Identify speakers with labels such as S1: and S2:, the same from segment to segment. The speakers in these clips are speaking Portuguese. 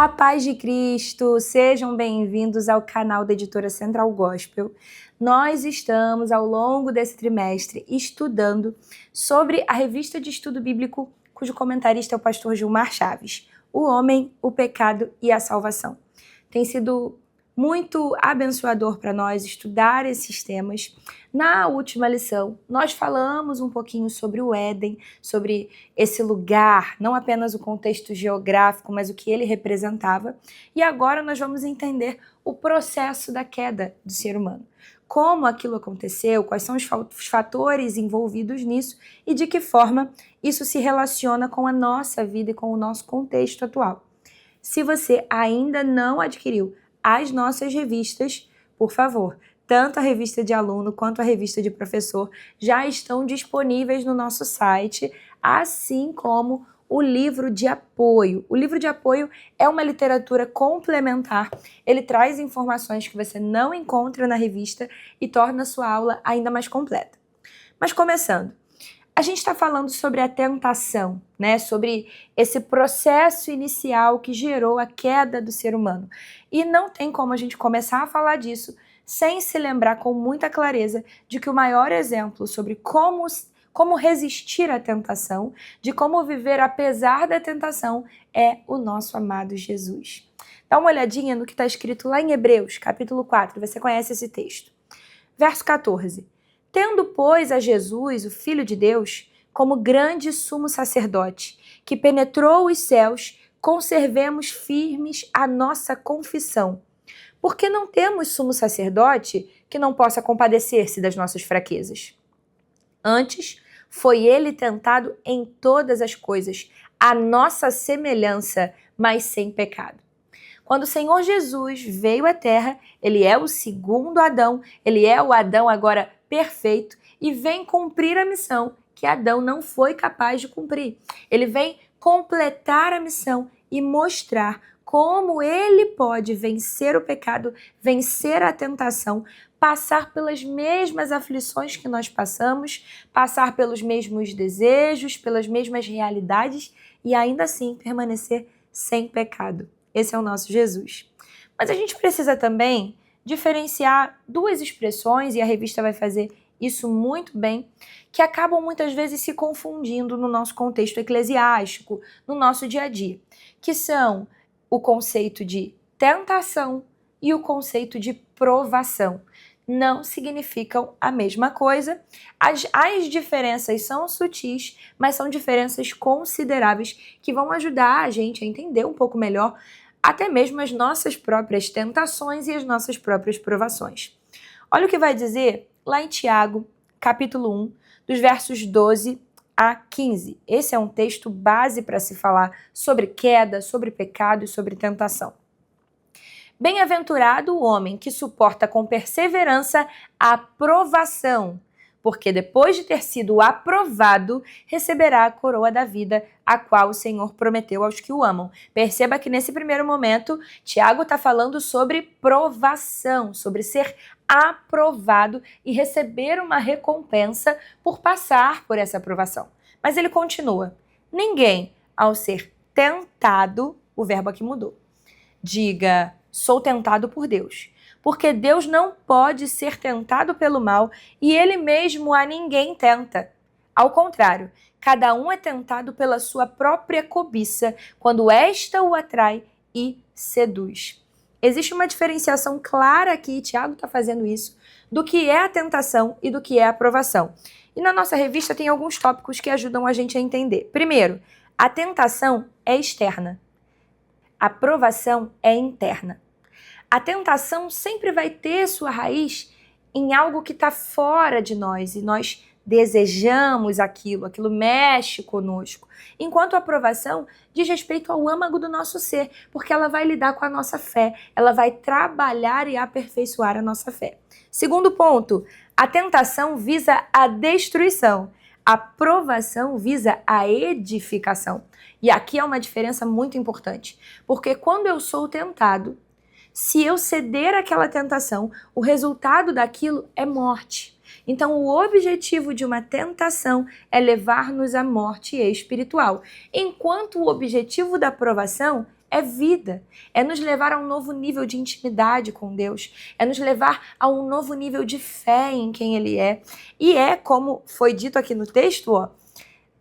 S1: A paz de Cristo, sejam bem-vindos ao canal da Editora Central Gospel. Nós estamos, ao longo desse trimestre, estudando sobre a revista de estudo bíblico, cujo comentarista é o pastor Gilmar Chaves, O Homem, o Pecado e a Salvação. Tem sido muito abençoador para nós estudar esses temas. Na última lição, nós falamos um pouquinho sobre o Éden, sobre esse lugar, não apenas o contexto geográfico, mas o que ele representava. E agora nós vamos entender o processo da queda do ser humano. Como aquilo aconteceu, quais são os fatores envolvidos nisso e de que forma isso se relaciona com a nossa vida e com o nosso contexto atual. Se você ainda não adquiriu as nossas revistas, por favor, tanto a revista de aluno quanto a revista de professor já estão disponíveis no nosso site, assim como o livro de apoio. O livro de apoio é uma literatura complementar, ele traz informações que você não encontra na revista e torna a sua aula ainda mais completa. Mas começando, a gente está falando sobre a tentação, né? Sobre esse processo inicial que gerou a queda do ser humano. E não tem como a gente começar a falar disso sem se lembrar com muita clareza de que o maior exemplo sobre como resistir à tentação, de como viver apesar da tentação, é o nosso amado Jesus. Dá uma olhadinha no que está escrito lá em Hebreus, capítulo 4, você conhece esse texto. Verso 14. Tendo, pois, a Jesus, o Filho de Deus, como grande sumo sacerdote, que penetrou os céus, conservemos firmes a nossa confissão. Porque não temos sumo sacerdote que não possa compadecer-se das nossas fraquezas. Antes, foi ele tentado em todas as coisas, à nossa semelhança, mas sem pecado. Quando o Senhor Jesus veio à Terra, ele é o segundo Adão, ele é o Adão agora perfeito e vem cumprir a missão que Adão não foi capaz de cumprir. Ele vem completar a missão e mostrar como ele pode vencer o pecado, vencer a tentação, passar pelas mesmas aflições que nós passamos, passar pelos mesmos desejos, pelas mesmas realidades e ainda assim permanecer sem pecado. Esse é o nosso Jesus. Mas a gente precisa também diferenciar duas expressões, e a revista vai fazer isso muito bem, que acabam muitas vezes se confundindo no nosso contexto eclesiástico, no nosso dia a dia, que são o conceito de tentação e o conceito de provação. Não significam a mesma coisa. As diferenças são sutis, mas são diferenças consideráveis que vão ajudar a gente a entender um pouco melhor até mesmo as nossas próprias tentações e as nossas próprias provações. Olha o que vai dizer lá em Tiago, capítulo 1, dos versos 12 a 15. Esse é um texto base para se falar sobre queda, sobre pecado e sobre tentação. Bem-aventurado o homem que suporta com perseverança a provação, porque depois de ter sido aprovado, receberá a coroa da vida, a qual o Senhor prometeu aos que o amam. Perceba que nesse primeiro momento, Tiago está falando sobre provação, sobre ser aprovado e receber uma recompensa por passar por essa aprovação. Mas ele continua, ninguém, ao ser tentado, o verbo aqui mudou, diga, sou tentado por Deus. Porque Deus não pode ser tentado pelo mal e ele mesmo a ninguém tenta. Ao contrário, cada um é tentado pela sua própria cobiça, quando esta o atrai e seduz. Existe uma diferenciação clara aqui, Tiago está fazendo isso, do que é a tentação e do que é a aprovação. E na nossa revista tem alguns tópicos que ajudam a gente a entender. Primeiro, a tentação é externa. A aprovação é interna. A tentação sempre vai ter sua raiz em algo que está fora de nós e nós desejamos aquilo mexe conosco. Enquanto a aprovação diz respeito ao âmago do nosso ser, porque ela vai lidar com a nossa fé, ela vai trabalhar e aperfeiçoar a nossa fé. Segundo ponto, a tentação visa a destruição, a aprovação visa a edificação. E aqui é uma diferença muito importante, porque quando eu sou tentado, se eu ceder àquela tentação, o resultado daquilo é morte. Então, o objetivo de uma tentação é levar-nos à morte espiritual, enquanto o objetivo da aprovação é vida, é nos levar a um novo nível de intimidade com Deus, é nos levar a um novo nível de fé em quem Ele é. E é, como foi dito aqui no texto,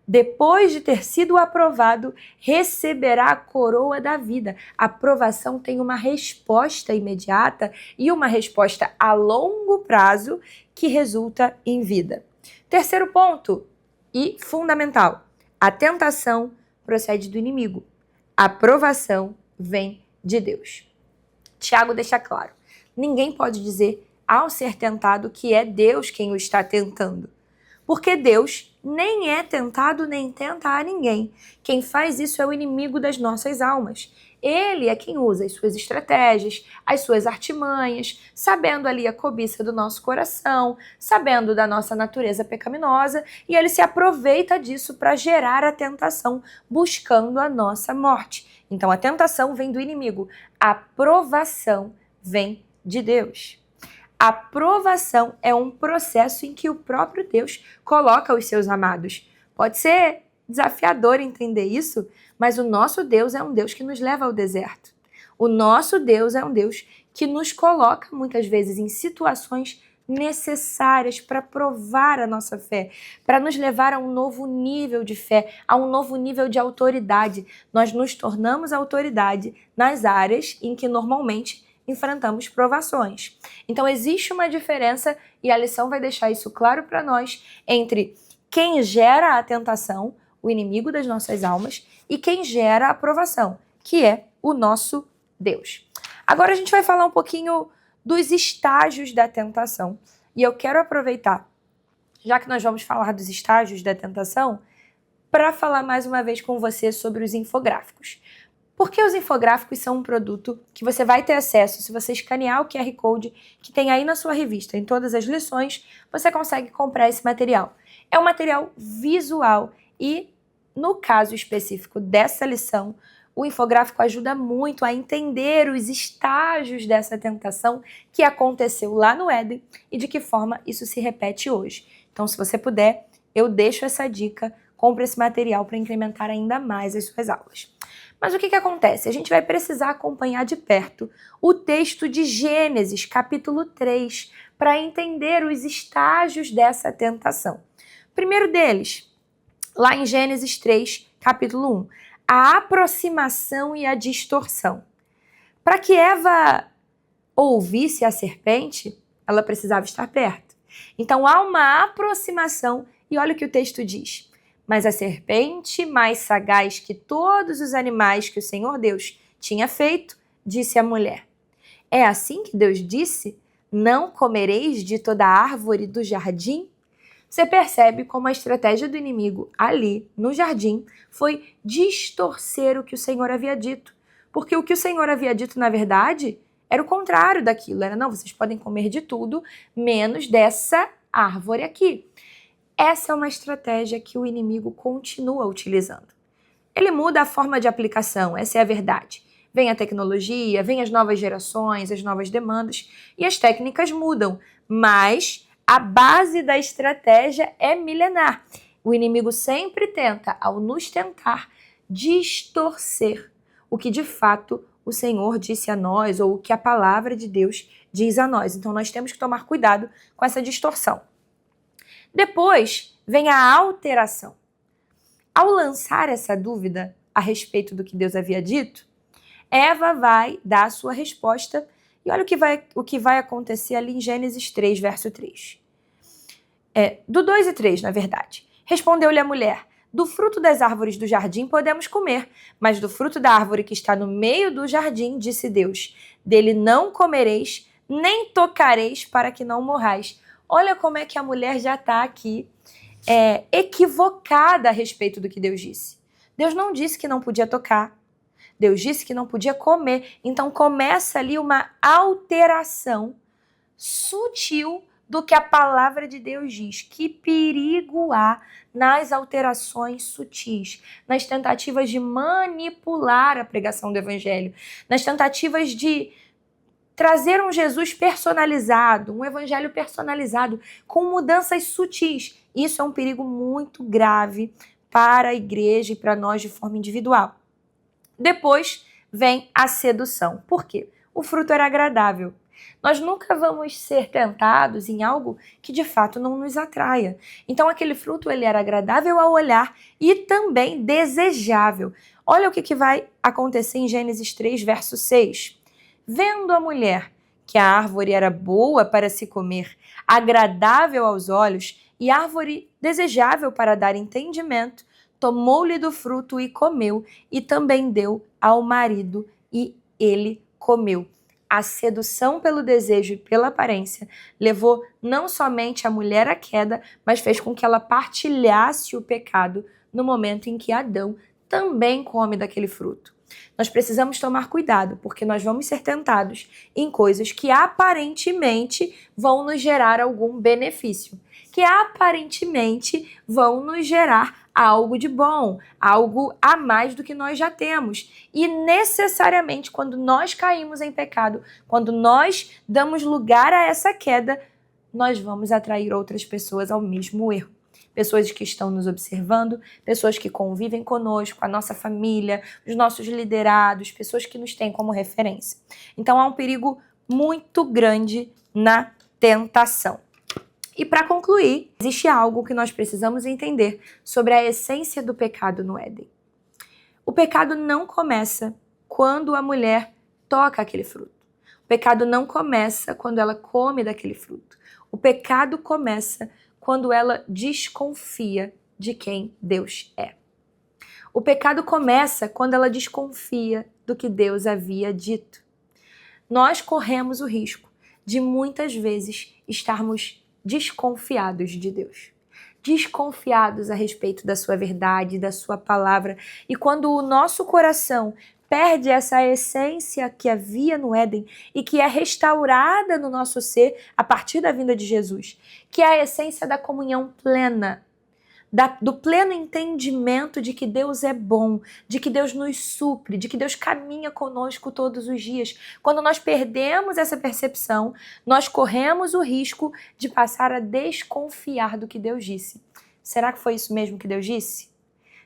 S1: depois de ter sido aprovado, receberá a coroa da vida. A aprovação tem uma resposta imediata e uma resposta a longo prazo que resulta em vida. Terceiro ponto, e fundamental, a tentação procede do inimigo. A aprovação vem de Deus. Tiago deixa claro, ninguém pode dizer ao ser tentado que é Deus quem o está tentando. Porque Deus nem é tentado nem tenta a ninguém. Quem faz isso é o inimigo das nossas almas. Ele é quem usa as suas estratégias, as suas artimanhas, sabendo ali a cobiça do nosso coração, sabendo da nossa natureza pecaminosa, e ele se aproveita disso para gerar a tentação, buscando a nossa morte. Então a tentação vem do inimigo, a provação vem de Deus. A provação é um processo em que o próprio Deus coloca os seus amados. Pode ser desafiador entender isso, mas o nosso Deus é um Deus que nos leva ao deserto. O nosso Deus é um Deus que nos coloca muitas vezes em situações necessárias para provar a nossa fé, para nos levar a um novo nível de fé, a um novo nível de autoridade. Nós nos tornamos autoridade nas áreas em que normalmente enfrentamos provações. Então existe uma diferença, e a lição vai deixar isso claro para nós, entre quem gera a tentação, o inimigo das nossas almas, e quem gera a provação, que é o nosso Deus. Agora a gente vai falar um pouquinho dos estágios da tentação, e eu quero aproveitar, já que nós vamos falar dos estágios da tentação, para falar mais uma vez com você sobre os infográficos. Porque os infográficos são um produto que você vai ter acesso se você escanear o QR Code que tem aí na sua revista. Em todas as lições, você consegue comprar esse material. É um material visual e, no caso específico dessa lição, o infográfico ajuda muito a entender os estágios dessa tentação que aconteceu lá no Éden e de que forma isso se repete hoje. Então, se você puder, eu deixo essa dica, compre esse material para incrementar ainda mais as suas aulas. Mas o que acontece? A gente vai precisar acompanhar de perto o texto de Gênesis, capítulo 3, para entender os estágios dessa tentação. Primeiro deles, lá em Gênesis 3, capítulo 1, a aproximação e a distorção. Para que Eva ouvisse a serpente, ela precisava estar perto. Então há uma aproximação e olha o que o texto diz. Mas a serpente, mais sagaz que todos os animais que o Senhor Deus tinha feito, disse à mulher: é assim que Deus disse? Não comereis de toda árvore do jardim? Você percebe como a estratégia do inimigo ali, no jardim, foi distorcer o que o Senhor havia dito. Porque o que o Senhor havia dito, na verdade, era o contrário daquilo. Era, não, vocês podem comer de tudo, menos dessa árvore aqui. Essa é uma estratégia que o inimigo continua utilizando. Ele muda a forma de aplicação, essa é a verdade. Vem a tecnologia, vem as novas gerações, as novas demandas e as técnicas mudam, mas a base da estratégia é milenar. O inimigo sempre tenta, ao nos tentar, distorcer o que de fato o Senhor disse a nós ou o que a palavra de Deus diz a nós. Então nós temos que tomar cuidado com essa distorção. Depois vem a alteração. Ao lançar essa dúvida a respeito do que Deus havia dito, Eva vai dar a sua resposta e olha o que vai acontecer ali em Gênesis 3, verso 3. Do 2 e 3, na verdade. Respondeu-lhe a mulher: do fruto das árvores do jardim podemos comer, mas do fruto da árvore que está no meio do jardim, disse Deus, dele não comereis, nem tocareis para que não morrais. Olha como é que a mulher já está aqui equivocada a respeito do que Deus disse. Deus não disse que não podia tocar. Deus disse que não podia comer. Então começa ali uma alteração sutil do que a palavra de Deus diz. Que perigo há nas alterações sutis, nas tentativas de manipular a pregação do evangelho, nas tentativas de trazer um Jesus personalizado, um evangelho personalizado, com mudanças sutis. Isso é um perigo muito grave para a igreja e para nós de forma individual. Depois vem a sedução. Por quê? O fruto era agradável. Nós nunca vamos ser tentados em algo que de fato não nos atraia. Então aquele fruto ele era agradável ao olhar e também desejável. Olha o que vai acontecer em Gênesis 3, verso 6. Vendo a mulher que a árvore era boa para se comer, agradável aos olhos e árvore desejável para dar entendimento, tomou-lhe do fruto e comeu, e também deu ao marido, e ele comeu. A sedução pelo desejo e pela aparência levou não somente a mulher à queda, mas fez com que ela partilhasse o pecado no momento em que Adão também come daquele fruto. Nós precisamos tomar cuidado, porque nós vamos ser tentados em coisas que aparentemente vão nos gerar algum benefício, que aparentemente vão nos gerar algo de bom, algo a mais do que nós já temos. E necessariamente, quando nós caímos em pecado, quando nós damos lugar a essa queda, nós vamos atrair outras pessoas ao mesmo erro. Pessoas que estão nos observando, pessoas que convivem conosco, a nossa família, os nossos liderados, pessoas que nos têm como referência. Então há um perigo muito grande na tentação. E para concluir, existe algo que nós precisamos entender sobre a essência do pecado no Éden. O pecado não começa quando a mulher toca aquele fruto. O pecado não começa quando ela come daquele fruto. O pecado começa quando ela desconfia de quem Deus é. O pecado começa quando ela desconfia do que Deus havia dito. Nós corremos o risco de muitas vezes estarmos desconfiados de Deus, desconfiados a respeito da sua verdade, da sua palavra. E quando o nosso coração perde essa essência que havia no Éden e que é restaurada no nosso ser a partir da vinda de Jesus, que é a essência da comunhão plena, do pleno entendimento de que Deus é bom, de que Deus nos supre, de que Deus caminha conosco todos os dias. Quando nós perdemos essa percepção, nós corremos o risco de passar a desconfiar do que Deus disse. Será que foi isso mesmo que Deus disse?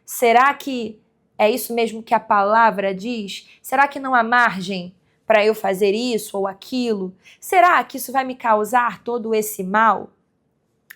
S1: Será que é isso mesmo que a palavra diz? Será que não há margem para eu fazer isso ou aquilo? Será que isso vai me causar todo esse mal?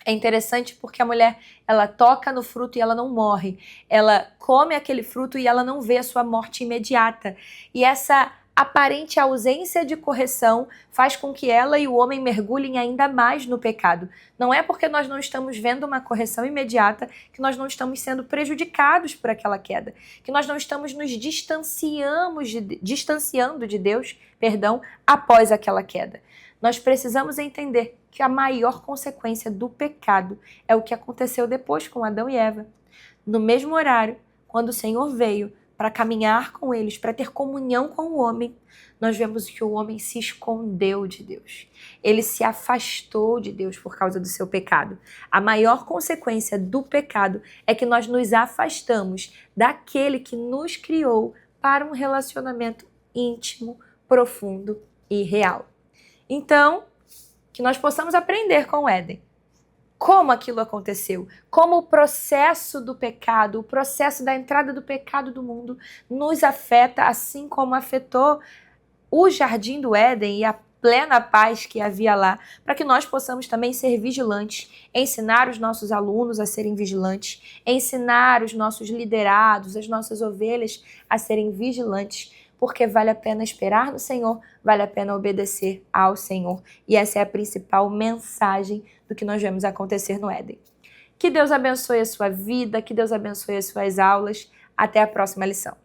S1: É interessante porque a mulher, ela toca no fruto e ela não morre. Ela come aquele fruto e ela não vê a sua morte imediata. E essa aparente ausência de correção faz com que ela e o homem mergulhem ainda mais no pecado. Não é porque nós não estamos vendo uma correção imediata que nós não estamos sendo prejudicados por aquela queda, que nós não estamos nos distanciando de Deus, após aquela queda. Nós precisamos entender que a maior consequência do pecado é o que aconteceu depois com Adão e Eva. No mesmo horário, quando o Senhor veio para caminhar com eles, para ter comunhão com o homem, nós vemos que o homem se escondeu de Deus. Ele se afastou de Deus por causa do seu pecado. A maior consequência do pecado é que nós nos afastamos daquele que nos criou para um relacionamento íntimo, profundo e real. Então, que nós possamos aprender com o Éden. Como aquilo aconteceu, como o processo do pecado, o processo da entrada do pecado do mundo nos afeta, assim como afetou o jardim do Éden e a plena paz que havia lá, para que nós possamos também ser vigilantes, ensinar os nossos alunos a serem vigilantes, ensinar os nossos liderados, as nossas ovelhas a serem vigilantes, porque vale a pena esperar no Senhor, vale a pena obedecer ao Senhor. E essa é a principal mensagem do que nós vemos acontecer no Éden. Que Deus abençoe a sua vida, que Deus abençoe as suas aulas. Até a próxima lição.